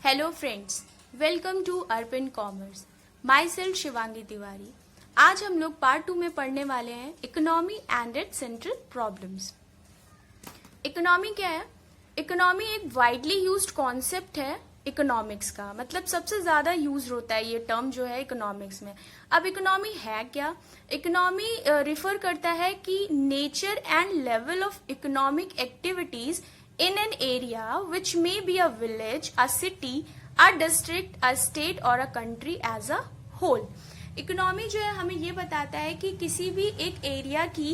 Hello friends, welcome to urban commerce. Myself Shivangi Tiwari. आज हम लोग पार्ट 2 में पढ़ने वाले हैं economy and its central problems. Economy क्या है? इकोनॉमी एक वाइडली यूज्ड कॉन्सेप्ट है इकोनॉमिक्स का, मतलब सबसे ज्यादा यूज होता है ये टर्म जो है इकोनॉमिक्स में। अब इकोनॉमी है क्या? इकोनॉमी रिफर करता है कि nature and level of economic activities in an area which may be a village, a city, a district, a state or a country as a whole। Economy जो है हमें ये बताता है कि किसी भी एक एरिया की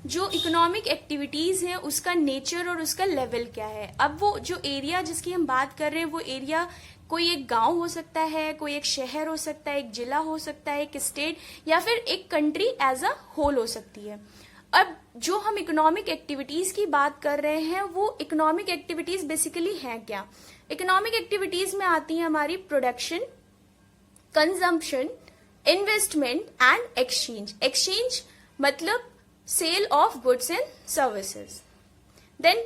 जो इकोनॉमिक एक्टिविटीज है उसका नेचर और उसका लेवल क्या है। अब वो जो एरिया जिसकी हम बात कर रहे हैं वो एरिया कोई एक गांव हो सकता है, कोई एक शहर हो सकता है, एक जिला हो सकता है, एक स्टेट या फिर एक कंट्री एज अ होल हो सकती है। अब जो हम इकोनॉमिक एक्टिविटीज की बात कर रहे हैं वो इकोनॉमिक एक्टिविटीज बेसिकली हैं क्या? इकोनॉमिक एक्टिविटीज में आती है हमारी production, consumption, investment and exchange. Exchange मतलब sale of goods and services. Then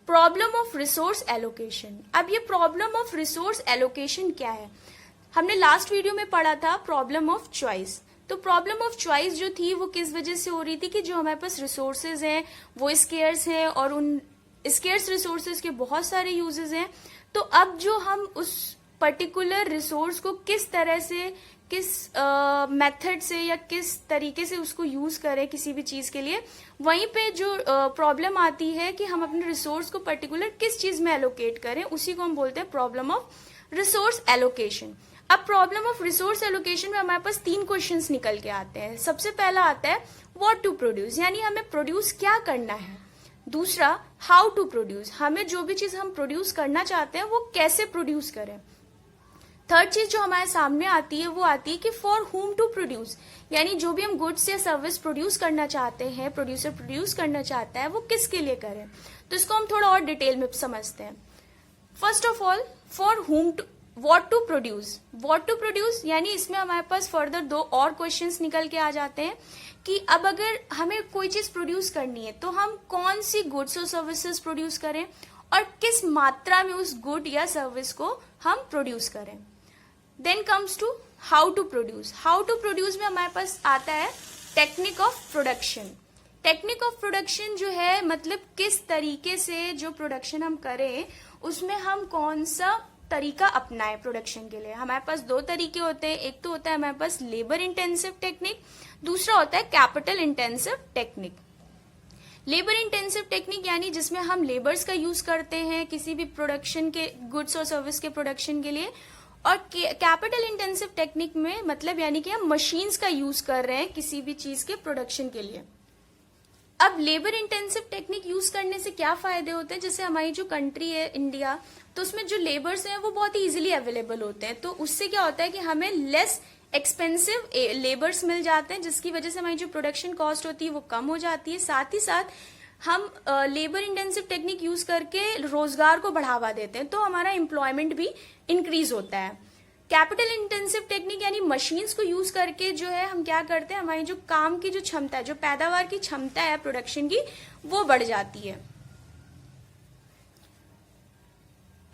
problem of resource allocation. अब ये प्रॉब्लम ऑफ रिसोर्स एलोकेशन क्या है? हमने लास्ट वीडियो में पढ़ा था प्रॉब्लम ऑफ चॉइस। तो प्रॉब्लम ऑफ चॉइस जो थी वो किस वजह से हो रही थी कि जो हमारे पास रिसोर्सेज हैं वो स्केर्स हैं और उन स्केर्स रिसोर्सेज के बहुत सारे यूजेस हैं। तो अब जो हम उस पर्टिकुलर रिसोर्स को किस तरह से, किस मेथड से या किस तरीके से उसको यूज करें किसी भी चीज के लिए, वहीं पे जो प्रॉब्लम आती है कि हम अपने रिसोर्स को पर्टिकुलर किस चीज में एलोकेट करें, उसी को हम बोलते हैं प्रॉब्लम ऑफ रिसोर्स एलोकेशन। अब प्रॉब्लम ऑफ रिसोर्स एलोकेशन में हमारे पास 3 क्वेश्चंस निकल के आते हैं। सबसे पहला आता है व्हाट टू प्रोड्यूस, यानी हमें प्रोड्यूस क्या करना है। दूसरा हाउ टू प्रोड्यूस, हमें जो भी चीज हम प्रोड्यूस करना चाहते हैं वो कैसे प्रोड्यूस करें। थर्ड चीज जो हमारे सामने आती है वो आती है कि फॉर हुम टू प्रोड्यूस, यानी जो भी हम गुड्स या सर्विस प्रोड्यूस करना चाहते हैं, प्रोड्यूसर प्रोड्यूस करना चाहता है, वो किसके लिए करें। तो इसको हम थोड़ा और डिटेल में समझते हैं। First of all for whom to, what to produce. What to produce यानी इसमें हमारे पास फर्दर 2 और क्वेश्चंस निकल के आ जाते हैं कि अब अगर हमें कोई चीज प्रोड्यूस करनी है तो हम कौन सी गुड्स और सर्विसेज प्रोड्यूस करें और किस मात्रा में उस गुड या सर्विस को हम प्रोड्यूस करें। Then comes to how to produce. How to produce में हमारे पास आता है technique of production. Technique of production जो है मतलब किस तरीके से जो प्रोडक्शन हम करें उसमें हम कौन सा तरीका अपनाएं प्रोडक्शन के लिए। हमारे पास 2 तरीके होते हैं। एक तो होता है हमारे पास लेबर इंटेंसिव टेक्निक, दूसरा होता है capital intensive technique. Labour intensive technique यानी जिसमें हम लेबर्स का यूज करते हैं किसी भी प्रोडक्शन के, गुड्स और सर्विस के प्रोडक्शन के लिए। और कैपिटल इंटेंसिव टेक्निक में मतलब यानी कि हम मशीन्स का यूज कर रहे हैं किसी भी चीज के प्रोडक्शन के लिए। अब लेबर इंटेंसिव टेक्निक यूज करने से क्या फायदे होते हैं? जैसे हमारी जो कंट्री है इंडिया, तो उसमें जो लेबर्स हैं वो बहुत ही इजीली अवेलेबल होते हैं। तो उससे क्या होता है कि हमें लेस एक्सपेंसिव लेबर्स मिल जाते हैं, जिसकी वजह से हमारी जो प्रोडक्शन कॉस्ट होती है वो कम हो जाती है। साथ ही साथ हम लेबर इंटेंसिव टेक्निक यूज करके रोजगार को बढ़ावा देते हैं, तो हमारा एम्प्लॉयमेंट भी इंक्रीज होता है। कैपिटल इंटेंसिव टेक्निक यानी मशीन्स को यूज करके जो है हम क्या करते हैं, हमारी जो काम की जो क्षमता है, जो पैदावार की क्षमता है प्रोडक्शन की, वो बढ़ जाती है।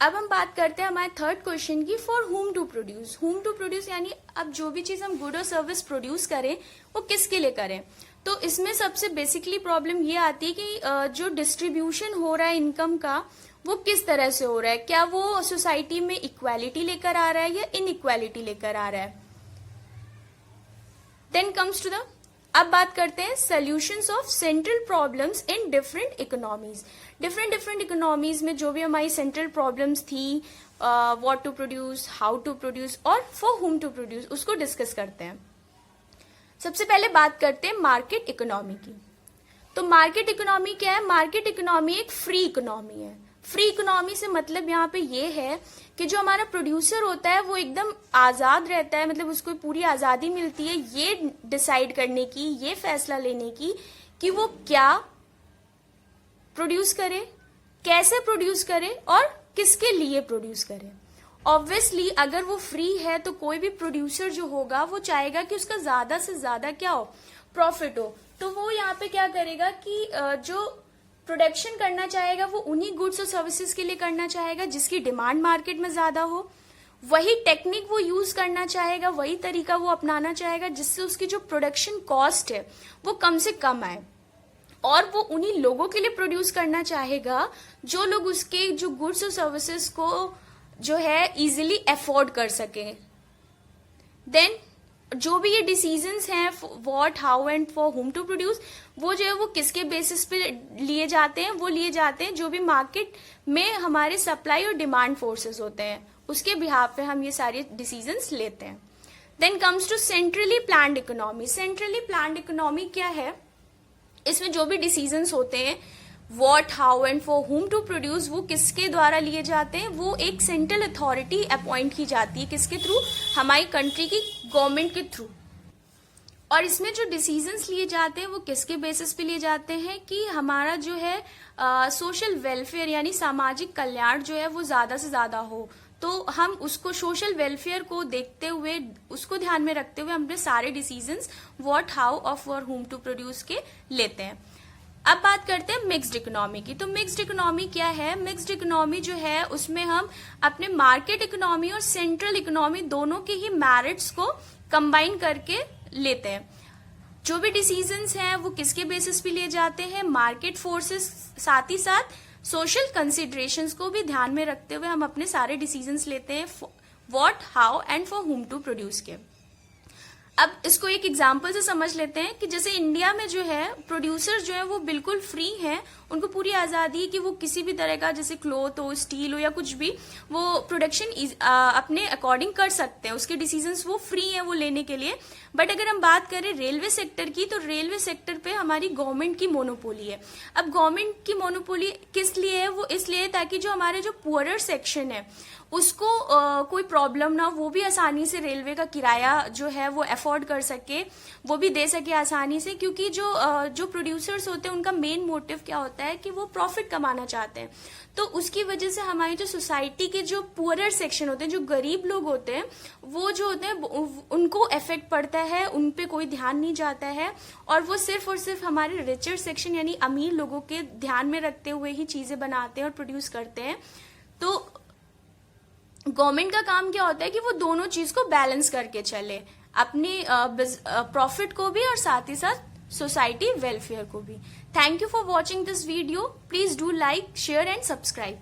अब हम बात करते हैं हमारे थर्ड क्वेश्चन की, for whom to produce. Whom to produce यानी अब जो भी चीज हम गुड और सर्विस प्रोड्यूस करें वो किसके लिए करें। तो इसमें सबसे बेसिकली प्रॉब्लम ये आती है कि जो डिस्ट्रीब्यूशन हो रहा है इनकम का वो किस तरह से हो रहा है। क्या वो सोसाइटी में इक्वालिटी लेकर आ रहा है या इनइक्वालिटी लेकर आ रहा है। देन कम्स टू द, अब बात करते हैं solutions of central problems in different economies. Different economies में जो भी हमारी सेंट्रल प्रॉब्लम्स थी, what to produce, how to produce और फॉर हुम टू प्रोड्यूस, उसको डिस्कस करते हैं। सबसे पहले बात करते हैं मार्केट इकोनॉमी की। तो मार्केट इकोनॉमी क्या है? मार्केट इकोनॉमी एक फ्री इकोनॉमी है। फ्री इकोनॉमी से मतलब यहाँ पे ये है कि जो हमारा प्रोड्यूसर होता है वो एकदम आजाद रहता है, मतलब उसको पूरी आजादी मिलती है ये डिसाइड करने की, ये फैसला लेने की कि वो क्या प्रोड्यूस करे, कैसे प्रोड्यूस करे और किसके लिए प्रोड्यूस करे। ऑब्वियसली अगर वो फ्री है तो कोई भी प्रोड्यूसर जो होगा वो चाहेगा कि उसका ज्यादा से ज्यादा क्या हो, प्रॉफिट हो। तो वो यहाँ पे क्या करेगा कि जो प्रोडक्शन करना चाहेगा वो उन्हीं गुड्स और सर्विसेज के लिए करना चाहेगा जिसकी डिमांड मार्केट में ज्यादा हो। वही टेक्निक वो यूज करना चाहेगा, वही तरीका वो अपनाना चाहेगा जिससे उसकी जो प्रोडक्शन कॉस्ट है वो कम से कम आए। और वो उन्हीं लोगों के लिए प्रोड्यूस करना चाहेगा जो लोग उसके जो गुड्स और सर्विसेज को जो है इजीली अफोर्ड कर सके। देन जो भी ये डिसीजंस हैं what, how and for whom to produce, वो जो है वो किसके बेसिस पे लिए जाते हैं? वो लिए जाते हैं जो भी मार्केट में हमारे सप्लाई और डिमांड फोर्सेस होते हैं उसके बिहाफ पे हम ये सारे डिसीजंस लेते हैं। Then comes to centrally planned economy. Centrally planned economy क्या है? इसमें जो भी डिसीजंस होते हैं what, how and for whom to produce, वो किसके द्वारा लिए जाते हैं? वो एक सेंट्रल अथॉरिटी अपॉइंट की जाती है। किसके थ्रू? हमारी कंट्री की गवर्नमेंट के थ्रू। और इसमें जो डिसीजंस लिए जाते हैं वो किसके बेसिस पे लिए जाते हैं कि हमारा जो है सोशल वेलफेयर यानी सामाजिक कल्याण जो है वो ज्यादा से ज्यादा हो। तो हम उसको सोशल वेलफेयर को देखते हुए, उसको ध्यान में रखते हुए हम अपने सारे डिसीजंस व्हाट, हाउ और फॉर हुम टू प्रोड्यूस के लेते हैं। अब बात करते हैं मिक्स्ड इकोनॉमी की। तो मिक्स्ड इकोनॉमी क्या है? मिक्स्ड इकोनॉमी जो है उसमें हम अपने मार्केट इकोनॉमी और सेंट्रल इकोनॉमी दोनों के ही मेरिट्स को कंबाइन करके लेते हैं। जो भी डिसीजंस हैं वो किसके बेसिस पे लिए जाते हैं? मार्केट फोर्सेस, साथ ही साथ सोशल कंसिडरेशंस को भी ध्यान में रखते हुए हम अपने सारे डिसीजंस लेते हैं what, how and for whom to produce के। अब इसको एक एग्जाम्पल से समझ लेते हैं कि जैसे इंडिया में जो है प्रोड्यूसर जो है वो बिल्कुल फ्री हैं, उनको पूरी आजादी है कि वो किसी भी तरह का जैसे क्लॉथ हो, स्टील हो या कुछ भी वो प्रोडक्शन अपने अकॉर्डिंग कर सकते हैं। उसके डिसीजंस वो फ्री हैं वो लेने के लिए। बट अगर हम बात करें रेलवे सेक्टर की, तो रेलवे सेक्टर पे हमारी गवर्नमेंट की मोनोपोली है। अब गवर्नमेंट की मोनोपोली किस लिए है? वो इसलिए ताकि जो हमारे जो पुअरर सेक्शन है उसको कोई प्रॉब्लम ना हो, वो भी आसानी से रेलवे का किराया जो है वो अफोर्ड कर सके, वो भी दे सके आसानी से। क्योंकि जो प्रोड्यूसर्स होते हैं उनका मेन मोटिव क्या होता है कि वो प्रॉफिट कमाना चाहते हैं। तो उसकी वजह से हमारी जो सोसाइटी के जो पुअरर सेक्शन होते हैं, जो गरीब लोग होते हैं, वो जो होते हैं उनको इफेक्ट पड़ता है, उन पे कोई ध्यान नहीं जाता है। और वो सिर्फ और सिर्फ हमारे रिचर सेक्शन यानी अमीर लोगों के ध्यान में रखते हुए ही चीजें बनाते हैं और प्रोड्यूस करते हैं। तो गवर्नमेंट का काम क्या होता है कि वो दोनों चीज को बैलेंस करके चले, अपनी प्रॉफिट को भी और साथ ही साथ सोसाइटी वेलफेयर को भी। Thank you for watching this video. Please do like, share and subscribe.